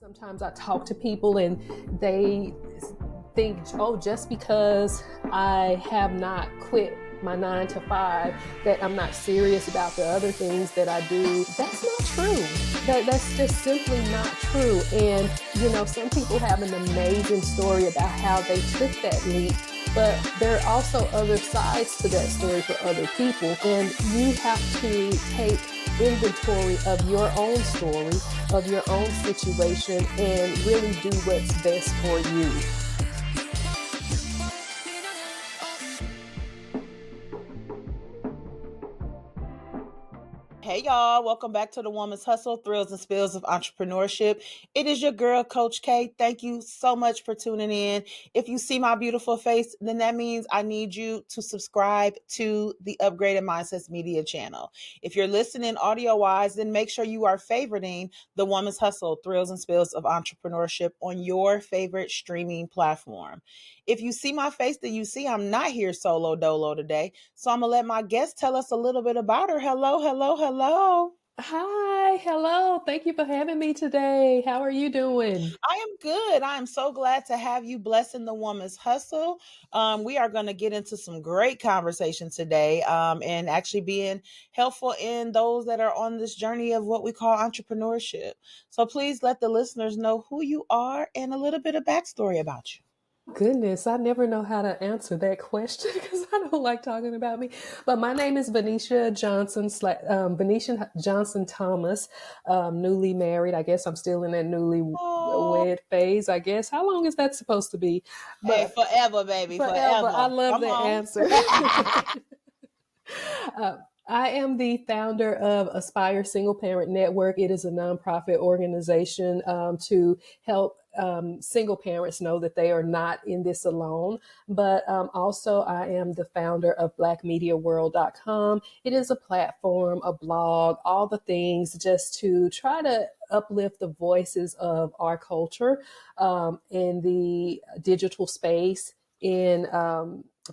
Sometimes I talk to people and they think, oh, just because I have not quit my 9 to 5, that I'm not serious about the other things that I do. That's not true. That's just simply not true. And, some people have an amazing story about how they took that leap, but there are also other sides to that story for other people. And you have to take inventory of your own story, of your own situation, and really do what's best for you. Hey y'all, welcome back to the Woman's Hustle, Thrills and Spills of Entrepreneurship. It is your girl, Coach K. Thank you so much for tuning in. If you see my beautiful face, then that means I need you to subscribe to the Upgraded Mindsets Media channel. If you're listening audio-wise, then make sure you are favoriting the Woman's Hustle, Thrills and Spills of Entrepreneurship on your favorite streaming platform. If you see my face, then you see I'm not here solo dolo today. So I'm going to let my guest tell us a little bit about her. Hello, hello, hello. Hi, hello. Thank you for having me today. How are you doing? I am good. I am so glad to have you blessing the Woman's Hustle. We are going to get into some great conversation today and actually being helpful in those that are on this journey of what we call entrepreneurship. So please let the listeners know who you are and a little bit of backstory about you. Goodness, I never know how to answer that question because I don't like talking about me. But my name is Vanecia Vanecia Johnson Thomas, newly married. I guess I'm still in that newly Oh, wed phase, I guess. How long is that supposed to be? hey, But forever, baby, forever. I forever. love Come that on. answer. I am the founder of Aspire Single Parent Network. It is a nonprofit organization to help single parents know that they are not in this alone. But also, I am the founder of blackmediaworld.com. It is a platform, a blog, all the things just to try to uplift the voices of our culture in the digital space in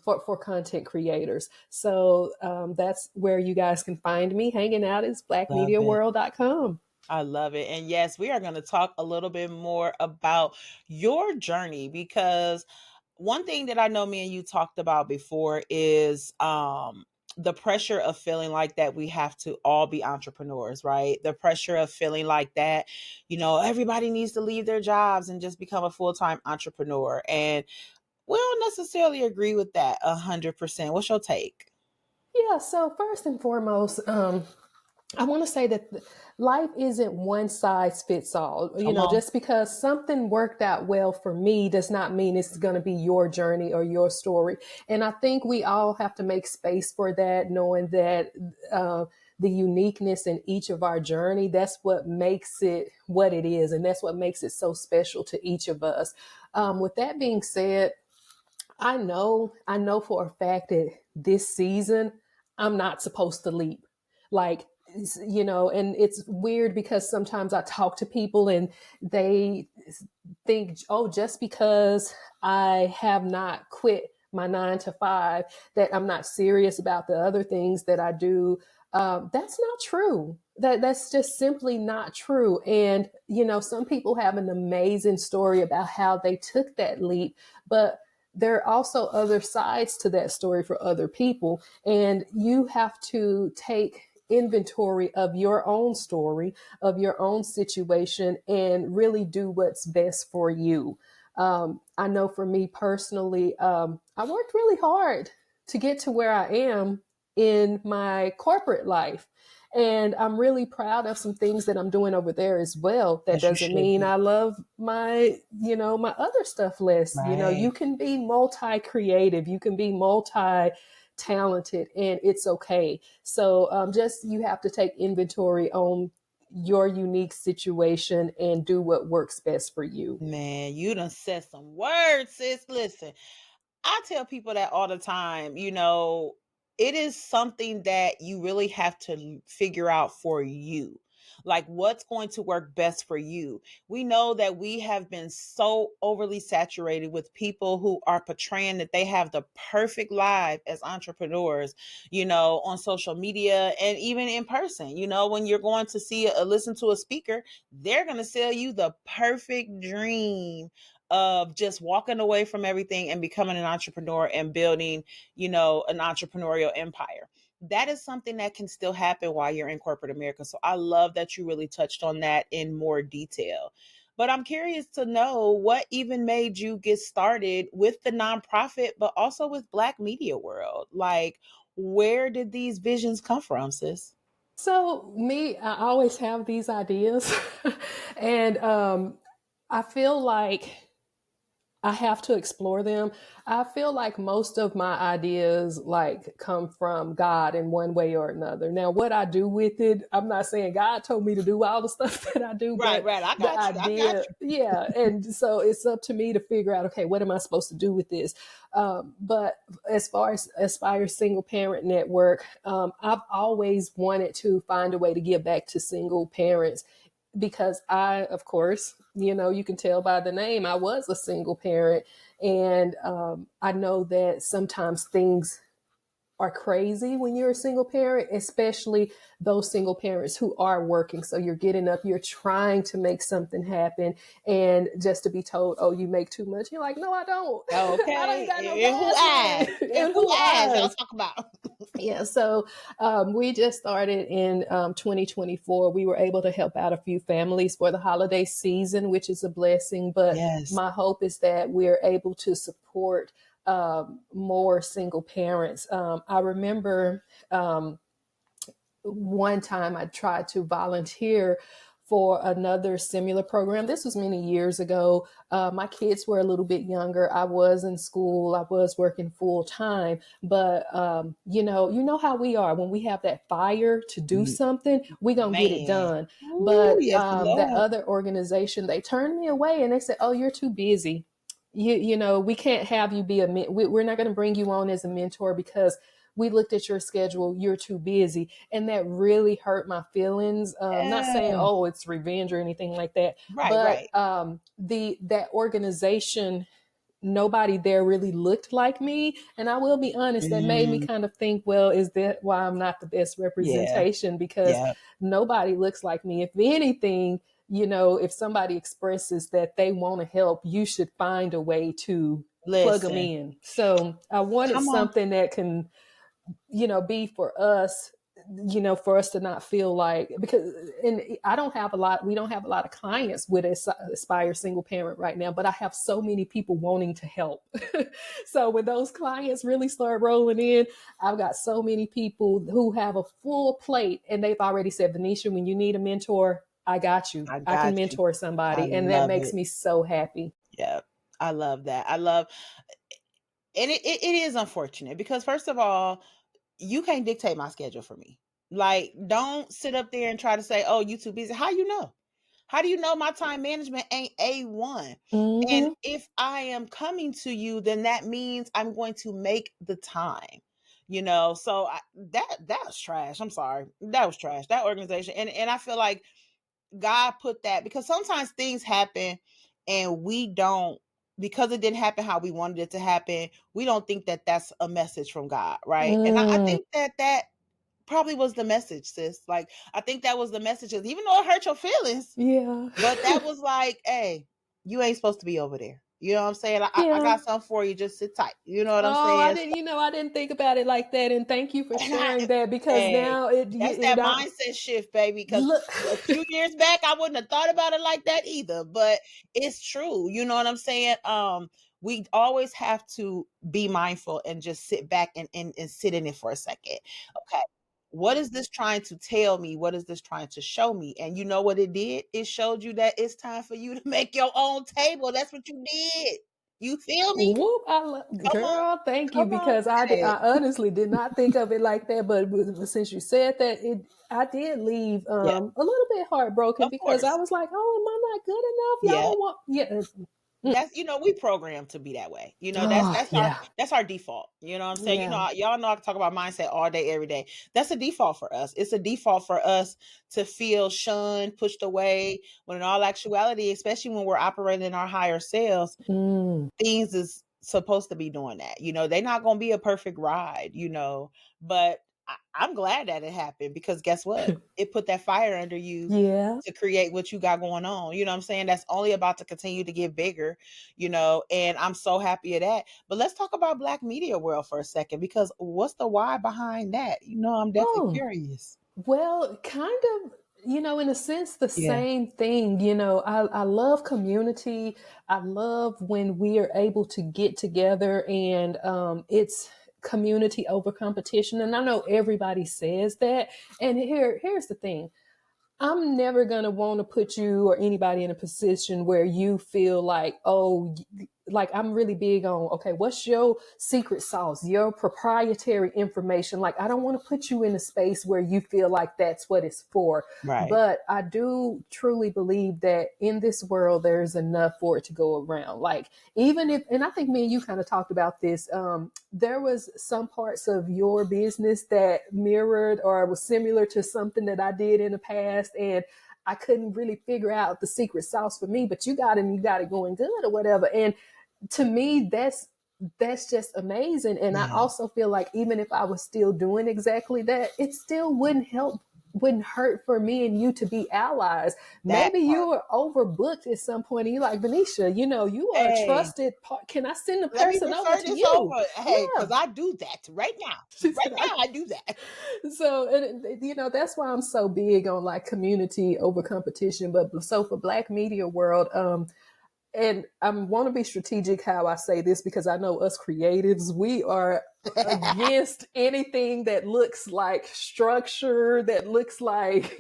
for content creators. So that's where you guys can find me hanging out is Love it. blackmediaworld.com. I love it. And yes, we are going to talk a little bit more about your journey because one thing that I know me and you talked about before is the pressure of feeling like that we have to all be entrepreneurs, right? The pressure of feeling like that, everybody needs to leave their jobs and just become a full-time entrepreneur. And we don't necessarily agree with that 100%. What's your take? Yeah, so first and foremost, I want to say that life isn't one size fits all. Come on. Just because something worked out well for me does not mean it's going to be your journey or your story. And I think we all have to make space for that, knowing that the uniqueness in each of our journey, that's what makes it what it is. And that's what makes it so special to each of us. With that being said, I know for a fact that this season I'm not supposed to leap. Like, and it's weird because sometimes I talk to people and they think, oh, just because I have not quit my 9 to 5, that I'm not serious about the other things that I do. That's not true. That's just simply not true. And, some people have an amazing story about how they took that leap, but there are also other sides to that story for other people. And you have to take inventory of your own story, of your own situation, and really do what's best for you. I know for me personally, I worked really hard to get to where I am in my corporate life. And I'm really proud of some things that I'm doing over there as well. That As you doesn't should mean be. I love my other stuff less. Right. You can be multi-creative, you can be multi-talented, and it's okay. So just you have to take inventory on your unique situation and do what works best for you. Man, you done said some words, sis. Listen, I tell people that all the time, it is something that you really have to figure out for you. Like, what's going to work best for you? We know that we have been so overly saturated with people who are portraying that they have the perfect life as entrepreneurs, on social media and even in person. When you're going to see listen to a speaker, they're going to sell you the perfect dream of just walking away from everything and becoming an entrepreneur and building, an entrepreneurial empire. That is something that can still happen while you're in corporate America. So I love that you really touched on that in more detail. But I'm curious to know what even made you get started with the nonprofit, but also with Black Media World. Like, where did these visions come from, sis? So me, I always have these ideas, and I feel like I have to explore them. I feel like most of my ideas like come from God in one way or another. Now, what I do with it, I'm not saying God told me to do all the stuff that I do, Right, but right. I the got you. I got idea, yeah. And so it's up to me to figure out, okay, what am I supposed to do with this? But as far as Aspire Single Parent Network, I've always wanted to find a way to give back to single parents because I, of course, you can tell by the name, I was a single parent. And I know that sometimes things are crazy when you're a single parent, especially those single parents who are working. So you're getting up, you're trying to make something happen. And just to be told, oh, you make too much. You're like, no, I don't. you. I ain't Okay. got no And who gas eyes? money. And And who who eyes? Y'all eyes? talk about. Yeah, so we just started in 2024. We were able to help out a few families for the holiday season, which is a blessing. But Yes. my hope is that we're able to support more single parents. I remember one time I tried to volunteer for another similar program. This was many years ago. My kids were a little bit younger. I was in school. I was working full time. But you know how we are when we have that fire to do something. We gonna get it Man. done. Ooh, But yes, that Lord. other organization, they turned me away and they said, "Oh, you're too busy. We can't have you be we're not going to bring you on as a mentor because." We looked at your schedule, you're too busy. And that really hurt my feelings. Not saying, Yeah. oh, it's revenge or anything like that, Right, but right. that organization, nobody there really looked like me. And I will be honest, that made me Mm, kind of think, well, is that why I'm not the best yeah, representation? Because yeah. nobody looks like me. If anything, if somebody expresses that they want to help, you should find a way to plug them Listen, in. So I wanted come on. something that can be for us, for us to not feel like, because, and we don't have a lot of clients with Aspire Single Parent right now, but I have so many people wanting to help. So when those clients really start rolling in, I've got so many people who have a full plate and they've already said, Vanecia, when you need a mentor, I got you. I I can got you. mentor I somebody. And that love makes it. me so happy. Yeah. I love that. I love, and it is unfortunate because first of all, you can't dictate my schedule for me. Like, don't sit up there and try to say, "Oh, you too busy." How you know? How do you know my time management ain't A1? And Mm-hmm. if I am coming to you, then that means I'm going to make the time. So that was trash. I'm sorry. That was trash. That organization. And I feel like God put that because sometimes things happen and we don't, because it didn't happen how we wanted it to happen, we don't think that that's a message from God, right? And I Mm, think that probably was the message, sis. Like, I think that was the message, even though it hurt your feelings, yeah. but that was like, hey, you ain't supposed to be over there. You know what I'm saying? I Yeah. got something for you. Just sit tight. You know what I'm Oh, I saying? didn't, I didn't think about it like that. And thank you for And I, sharing that because hey, now that's that mindset shift, baby. Because look, a few years back, I wouldn't have thought about it like that either. But it's true. You know what I'm saying? We always have to be mindful and just sit back and sit in it for a second. Okay. What is this trying to tell me? What is this trying to show me? And you know what it did? It showed you that it's time for you to make your own table. That's what you did. You feel me? whoop, Come on. girl, thank you Come on. because I Hey. honestly did not think of it like that. But since you said that, I did leave Yeah, a little bit heartbroken of because I course. was like, oh, am I not good enough? Y'all Yeah. don't want, yeah. that's, we programmed to be that way. That's Oh, that's our yeah. that's our default. You know what I'm saying? Yeah. Y'all know I can talk about mindset all day, every day. That's a default for us. It's a default for us to feel shunned, pushed away, when in all actuality, especially when we're operating in our higher selves, Mm. things is supposed to be doing that. They're not gonna be a perfect ride, but I'm glad that it happened, because guess what? It put that fire under you Yeah. to create what you got going on. You know what I'm saying? That's only about to continue to get bigger, and I'm so happy of that. But let's talk about Black media world for a second, because what's the why behind that? I'm definitely Oh, curious. well, kind of, in a sense, the Yeah. same thing. I love community. I love when we are able to get together and it's community over competition. And I know everybody says that. And here's the thing. I'm never going to want to put you or anybody in a position where you feel like, oh, like I'm really big on, okay, what's your secret sauce, your proprietary information? Like, I don't want to put you in a space where you feel like that's what it's for. Right. But I do truly believe that in this world, there's enough for it to go around. Like, even if, and I think me and you kind of talked about this, there was some parts of your business that mirrored or was similar to something that I did in the past. And I couldn't really figure out the secret sauce for me, but you got it and you got it going good or whatever. And to me, that's just amazing. And I Yeah. also feel like even if I was still doing exactly that, it still wouldn't hurt for me and you to be allies. That Maybe you part. were overbooked at some point and you're like, Venetia, you are a Hey, trusted part. Can I send the let me person over refer to this you? over. Hey, Yeah. because I do that right now. She Right said, now, I do that. so, and, that's why I'm so big on like community over competition. But so for Black media world, and I want to be strategic how I say this because I know us creatives, we are against anything that looks like structure, that looks like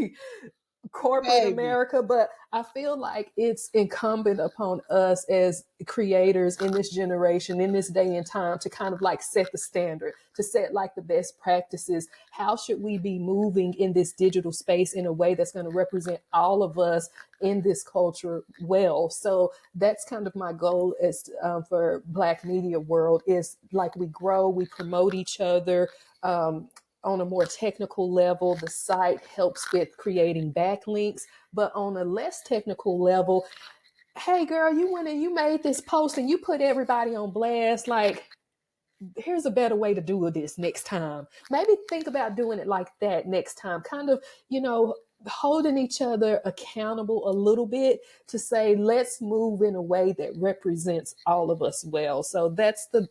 corporate Baby. America, but I feel like it's incumbent upon us as creators in this generation, in this day and time, to kind of like set the standard, to set like the best practices. How should we be moving in this digital space in a way that's going to represent all of us in this culture well? So that's kind of my goal is for Black media world is like we grow, we promote each other. On a more technical level, the site helps with creating backlinks. But on a less technical level, hey girl, you went and you made this post and you put everybody on blast. Like, here's a better way to do this next time. Maybe think about doing it like that next time. Kind of, holding each other accountable a little bit to say, let's move in a way that represents all of us well. So that's the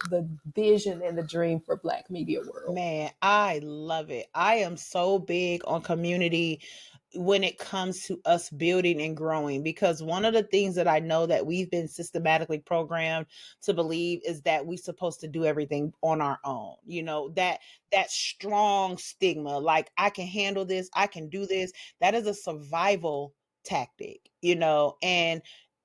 vision and the dream for Black Media World. Man, I love it. I am so big on community when it comes to us building and growing, because one of the things that I know that we've been systematically programmed to believe is that we're supposed to do everything on our own. That strong stigma, like I can handle this, I can do this. That is a survival tactic, and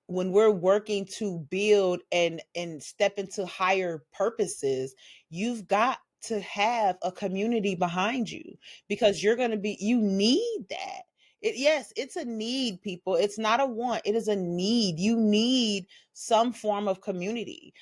when we're working to build and step into higher purposes, you've got to have a community behind you, because you need that. Yes, it's a need, people. It's not a want. It is a need. You need some form of community.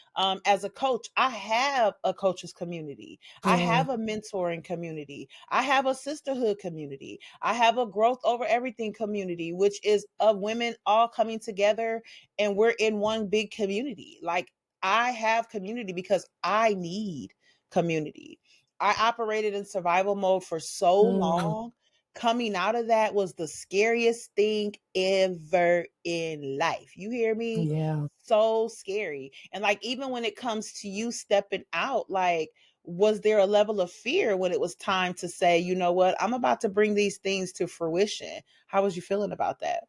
As a coach, I have a coaches community. I Mm, have a mentoring community. I have a sisterhood community. I have a growth over everything community, which is of women all coming together and we're in one big community. Like, I have community because I need community. I operated in survival mode for so mm, long. Coming out of that was the scariest thing ever in life. You hear me? yeah. So scary. And like, even when it comes to you stepping out, like, was there a level of fear when it was time to say, you know what, I'm about to bring these things to fruition? How was you feeling about that?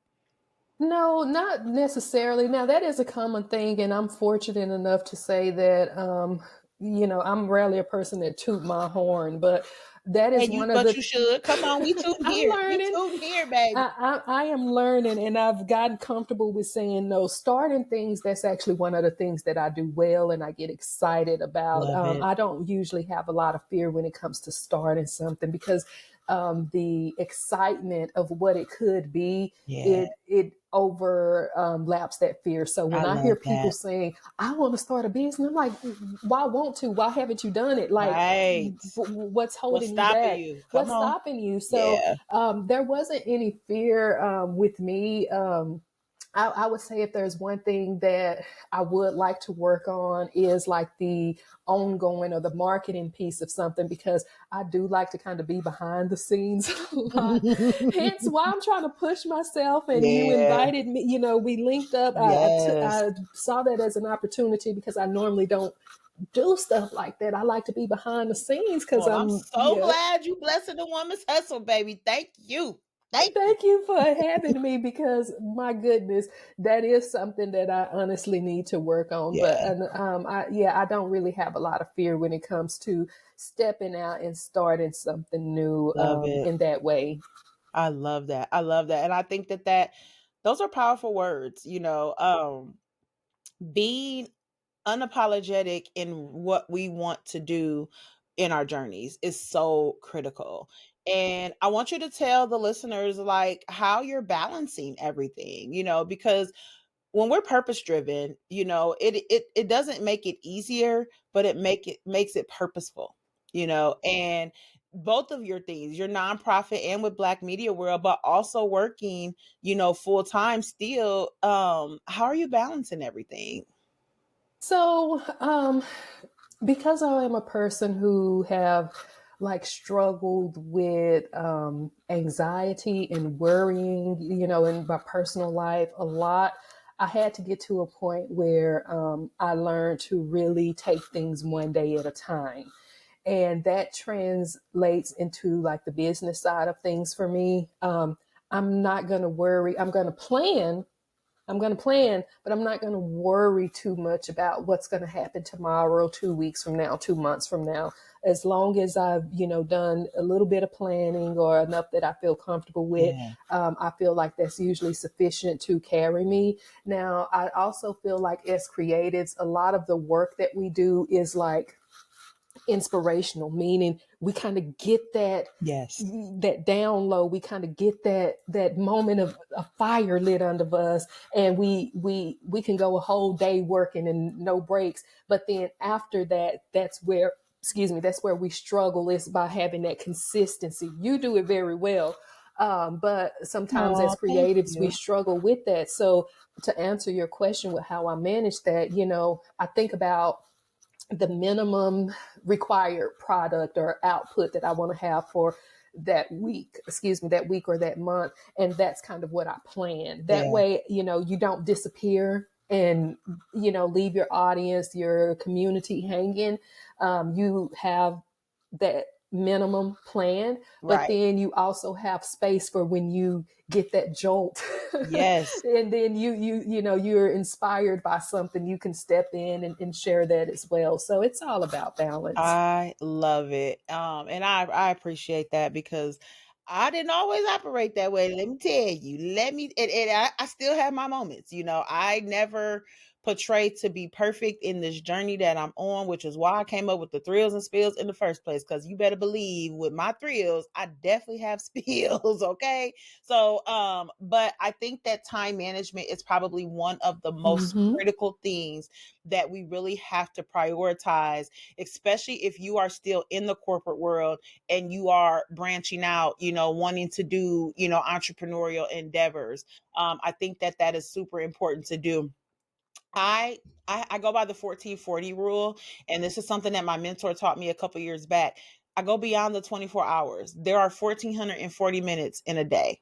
No, not necessarily. Now that is a common thing, and I'm fortunate enough to say that I'm rarely a person that toot my horn, but that is And you, one of but the you should. Come on, we tooting I'm here. We learning. tooting here, baby. I am learning, and I've gotten comfortable with saying no. Starting things, that's actually one of the things that I do well and I get excited about. Love it. I don't usually have a lot of fear when it comes to starting something because the excitement of what it could be, Yeah. it overlaps that fear. So I when I hear love people that. saying, I want to start a business, I'm like, why won't to? Why haven't you done it? Like, Right. what's What's holding you stopping back? you? Come What's on. stopping you? So Yeah. there wasn't any fear with me. I would say if there's one thing that I would like to work on is like the ongoing or the marketing piece of something, because I do like to kind of be behind the scenes a lot. Hence why I'm trying to push myself. And you Yeah. invited me, we linked up. Yes. I saw that as an opportunity because I normally don't do stuff like that. I like to be behind the scenes because Well, I'm I'm, so yeah. glad you blessing the woman's hustle, baby. Thank you. Thank you. Thank you for having me, because my goodness, that is something that I honestly need to work on. But Yeah. I don't really have a lot of fear when it comes to stepping out and starting something new Love it. in that way. I love that. I love that. And I think that those are powerful words, being unapologetic in what we want to do in our journeys is so critical. And I want you to tell the listeners like how you're balancing everything, because when we're purpose driven, it doesn't make it easier, but it makes it purposeful, and both of your things, your nonprofit and with Black Media World, but also working, full time still. How are you balancing everything? So, because I am a person who have like struggled with anxiety and worrying, in my personal life a lot, I had to get to a point where I learned to really take things one day at a time. And that translates into like the business side of things for me. I'm not going to worry. I'm going to plan, but I'm not going to worry too much about what's going to happen tomorrow, 2 weeks from now, 2 months from now. As long as I've, done a little bit of planning or enough that I feel comfortable with, Yeah. I feel like that's usually sufficient to carry me. Now, I also feel like as creatives, a lot of the work that we do is like inspirational, meaning we kind of get Yes. that down low. We kind of get that moment of a fire lit under us, and we can go a whole day working and no breaks. But then after that, that's where we struggle, is by having that consistency. You do it very well. But sometimes as Oh, thank creatives, we you. struggle with that. So to answer your question with how I manage that, I think about the minimum required product or output that I want to have for that week or that month. And that's kind of what I plan. That Yeah. way, you don't disappear and, leave your audience, your community hanging. You have that minimum plan, but Right. then you also have space for when you get that jolt. Yes. And then you're inspired by something, you can step in and share that as well. So it's all about balance. I love it. And I appreciate that because I didn't always operate that way. Let me tell you. I still have my moments. I never portrayed to be perfect in this journey that I'm on, which is why I came up with the thrills and spills in the first place. Because you better believe with my thrills, I definitely have spills. Okay. So, but I think that time management is probably one of the most Mm-hmm. critical things that we really have to prioritize, especially if you are still in the corporate world and you are branching out, wanting to do, entrepreneurial endeavors. I think that is super important to do. I, I go by the 1440 rule, and this is something that my mentor taught me a couple years back. I go beyond the 24 hours. There are 1440 minutes in a day.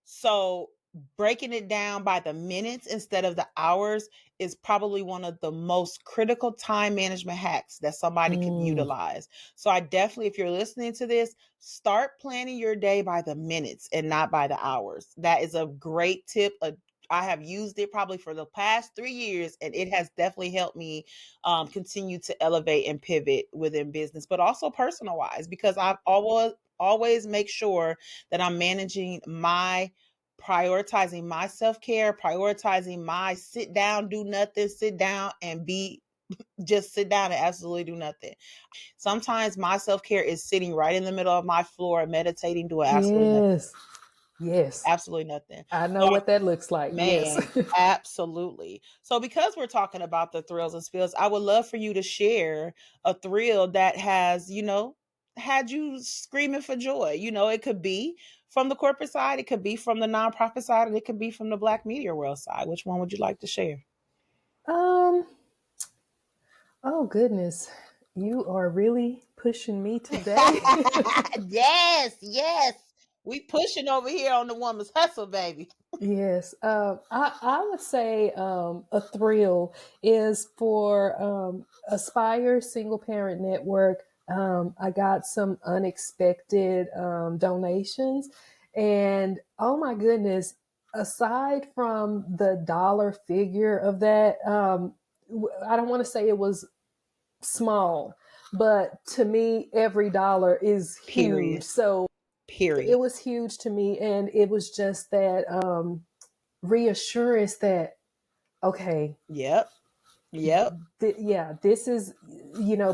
So breaking it down by the minutes instead of the hours is probably one of the most critical time management hacks that somebody could Mm. utilize. So I definitely, if you're listening to this, start planning your day by the minutes and not by the hours. That is a great tip. I have used it probably for the past 3 years, and it has definitely helped me continue to elevate and pivot within business, but also personal wise, because I've always make sure that I'm managing my prioritizing my self-care, prioritizing my sit down, do nothing, sit down and be just sit down and absolutely do nothing. Sometimes my self-care is sitting right in the middle of my floor, meditating, doing absolutely nothing. Yes. Yes. Absolutely nothing. I know So what that looks like. Yes. man, absolutely. So because we're talking about the thrills and spills, I would love for you to share a thrill that has, had you screaming for joy. It could be from the corporate side, it could be from the nonprofit side, and it could be from the Black media world side. Which one would you like to share? um, oh goodness. You are really pushing me today. Yes, yes. We pushing over here on the woman's hustle, baby. Yes, I would say a thrill is for Aspire Single Parent Network. I got some unexpected donations, and oh my goodness, aside from the dollar figure of that, I don't want to say it was small, but to me, every dollar is huge. Period. So Period. it was huge to me, and it was just that reassurance that okay, Yep. Yep. yeah, this is,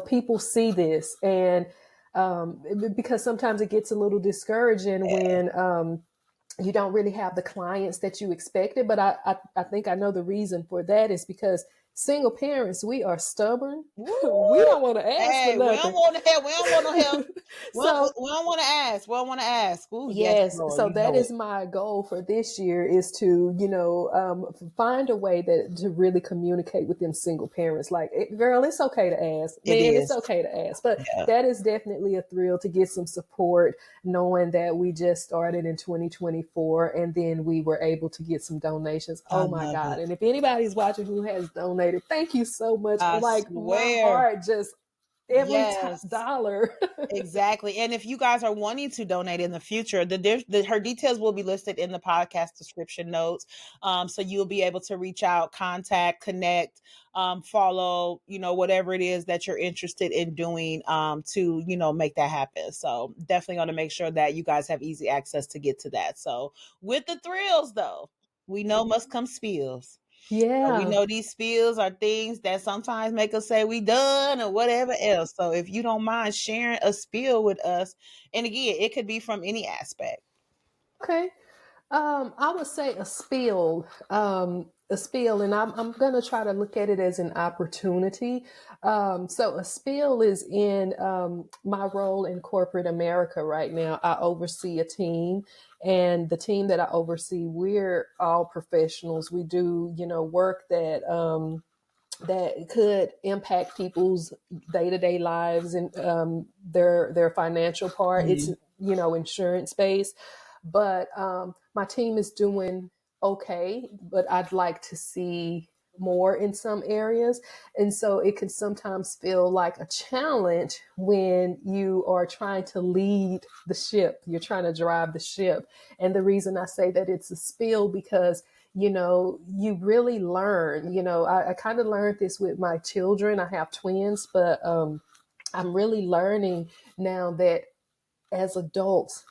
people see this, and because sometimes it gets a little discouraging when you don't really have the clients that you expected. But I think I know the reason for that is because single parents, we are stubborn. We Woo! don't want to ask for Hey, we don't nothing. want to help. We don't want no help. So We don't want to ask. We don't want to ask. Ooh, yes, yes, Lord, so you that know is it. my goal for this year is to, find a way that to really communicate with them single parents. Like, girl, it's okay to ask, It man, it's is. okay to ask. But Yeah. that is definitely a thrill to get some support, knowing that we just started in 2024 and then we were able to get some donations. I Oh my love God! it. And if anybody's watching who has donated, thank you so much. I Like my swear. heart just every Yes. dollar. Exactly. And if you guys are wanting to donate in the future, her details will be listed in the podcast description notes. So you'll be able to reach out, contact, connect, follow, whatever it is that you're interested in doing to, make that happen. So definitely going to make sure that you guys have easy access to get to that. So with the thrills, though, we know must come spills. We Yeah. know these spills are things that sometimes make us say we done or whatever else. So if you don't mind sharing a spill with us, and again, it could be from any aspect. Okay. I would say a spill, and I'm gonna try to look at it as an opportunity. So a spill is in my role in corporate America right now. I oversee a team, and the team that I oversee, we're all professionals. We do, work that could impact people's day-to-day lives and their financial part. It's Mhm. insurance based, but my team is doing okay, but I'd like to see more in some areas. And so it can sometimes feel like a challenge when you are trying to lead the ship, you're trying to drive the ship. And the reason I say that it's a spill because you really learn. I kind of learned this with my children. I have twins, but I'm really learning now that as adults,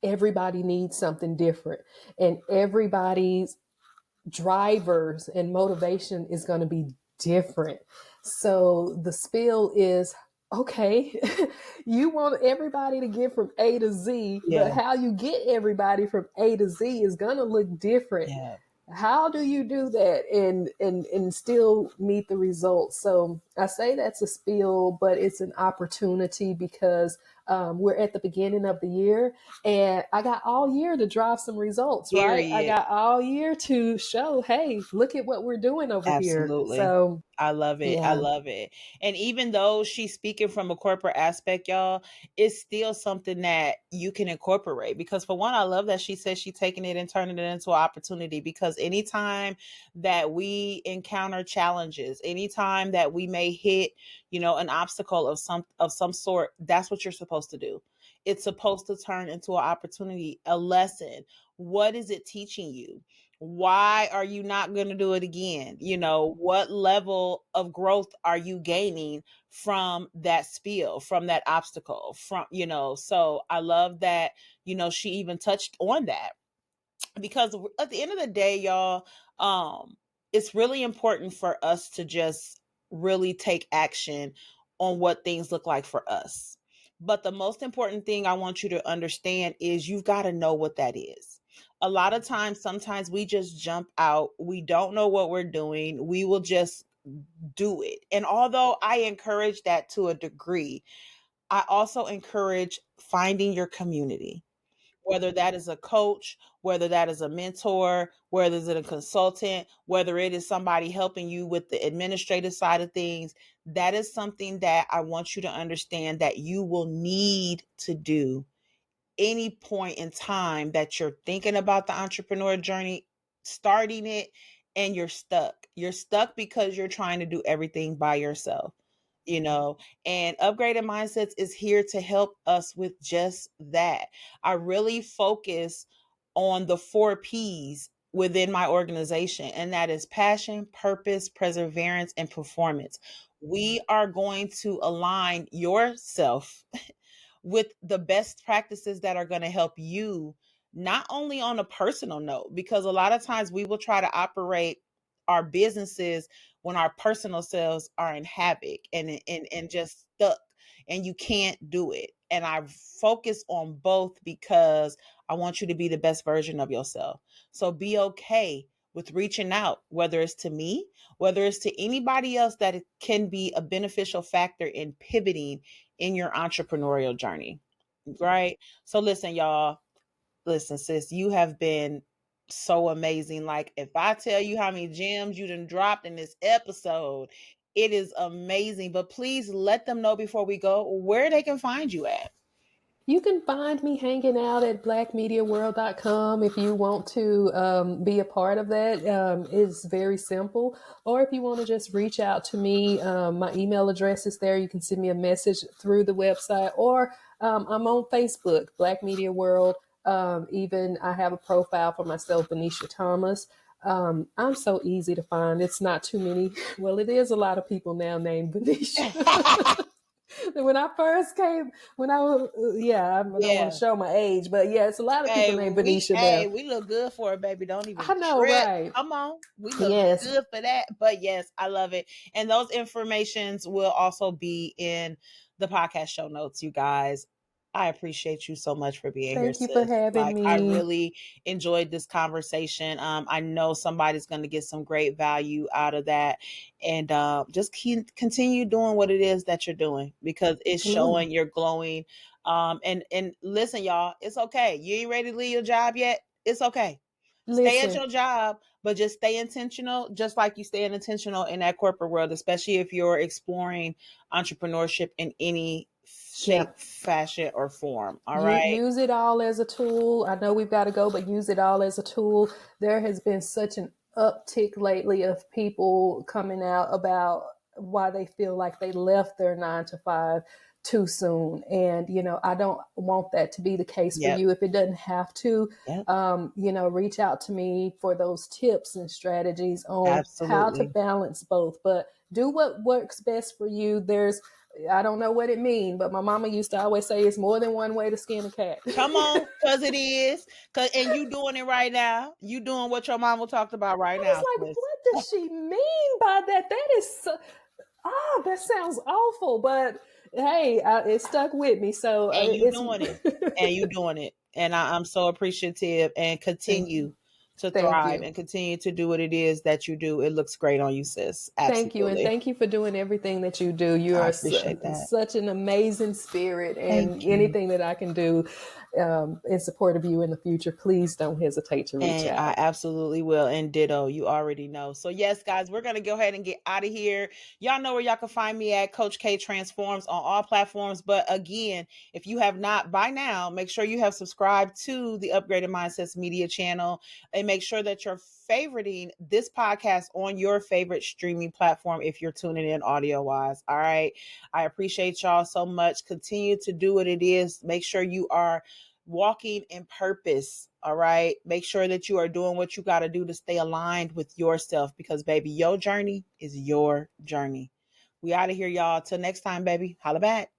everybody needs something different, and everybody's drivers and motivation is going to be different. So the spill is okay. You want everybody to get from A to Z, but Yeah. how you get everybody from A to Z is going to look different. Yeah. How do you do that and still meet the results? So I say that's a spill, but it's an opportunity because we're at the beginning of the year, and I got all year to drive some results, right? I Period. got all year to show, hey, look at what we're doing over here. Absolutely. So I love it. I yeah. love it. And even though she's speaking from a corporate aspect, y'all, it's still something that you can incorporate. Because for one, I love that she says she's taking it and turning it into an opportunity. Because anytime that we encounter challenges, anytime that we may hit, an obstacle of some sort, that's what you're supposed to do. It's supposed to turn into an opportunity, a lesson. What is it teaching you? Why are you not going to do it again? What level of growth are you gaining from that spiel, from that obstacle, so I love that, she even touched on that because at the end of the day, y'all, it's really important for us to just really take action on what things look like for us. But the most important thing I want you to understand is you've got to know what that is. A lot of times, sometimes we just jump out. We don't know what we're doing. We will just do it. And although I encourage that to a degree, I also encourage finding your community, whether that is a coach, whether that is a mentor, whether it's a consultant, whether it is somebody helping you with the administrative side of things. That is something that I want you to understand that you will need to do any point in time that you're thinking about the entrepreneur journey, starting it, and you're stuck. You're stuck because you're trying to do everything by yourself, you know, and upgraded mindsets is here to help us with just that. I really focus on the 4 P's within my organization, and that is passion, purpose, perseverance, and performance. We are going to align yourself with the best practices that are going to help you, not only on a personal note, because a lot of times we will try to operate our businesses when our personal selves are in havoc and just stuck, and you can't do it. And I focus on both because I want you to be the best version of yourself. So be okay with reaching out, whether it's to me, whether it's to anybody else that it can be a beneficial factor in pivoting in your entrepreneurial journey. Right. So listen, y'all, listen, sis, you have been so amazing. Like, if I tell you how many gems you done dropped in this episode, it is amazing. But please let them know before we go where they can find you at. You can find me hanging out at blackmediaworld.com if you want to be a part of that. It's very simple. Or if you want to just reach out to me, my email address is there. You can send me a message through the website, or I'm on Facebook, Black Media World. Even I have a profile for myself, Vanecia Thomas. I'm so easy to find. It's not too many. Well, it is a lot of people now named Vanecia. When I first came, when I was, yeah, I don't want Yeah. to show my age, but yeah, it's a lot of people named Venetia now. We look good for it, baby. Don't even I know, trip. right? Come on. We look Yes. good for that. But yes, I love it. And those informations will also be in the podcast show notes, you guys. I appreciate you so much for being here, Thank you for sis. having Like, I me. really enjoyed this conversation. I know somebody's going to get some great value out of that. And just continue doing what it is that you're doing, because it's Absolutely. showing you're glowing. And listen, y'all, it's okay. You ain't ready to leave your job yet. It's okay. Stay at Listen, your job, but just stay intentional, just like you staying intentional in that corporate world, especially if you're exploring entrepreneurship in any yeah. shape, fashion, or form. All You right. use it all as a tool. I know we've got to go, but use it all as a tool. There has been such an uptick lately of people coming out about why they feel like they left their 9 to 5 too soon. And, I don't want that to be the case for Yep. you. If it doesn't have to, Yep. reach out to me for those tips and strategies on how to Absolutely. balance both. But do what works best for you. I don't know what it means, but my mama used to always say it's more than one way to skin a cat. Come on, because it is. And you doing it right now. You doing what your mama talked about right I was now, like, sis. what does she mean by that? That is that sounds awful, but hey, it stuck with me. So And you it's doing it. And you doing it. And I'm so appreciative, and thank you. continue to Thank thrive you. and continue to do what it is that you do. It looks great on you, sis. Thank you. And Absolutely. thank you for doing everything that you do. You I are appreciate that. such an amazing spirit, and Thank you. anything that I can do in support of you in the future, please don't hesitate to reach And I out. absolutely will. And ditto, you already know. So, yes, guys, we're going to go ahead and get out of here. Y'all know where y'all can find me at Coach K Transforms on all platforms. But again, if you have not by now, make sure you have subscribed to the Upgraded Mindsets Media channel, and make sure that you're favoriting this podcast on your favorite streaming platform if you're tuning in audio wise. All right. I appreciate y'all so much. Continue to do what it is. Make sure you are walking in purpose. All right. Make sure that you are doing what you got to do to stay aligned with yourself, because, baby, your journey is your journey. We out of here, y'all. Till next time, baby. Holla back.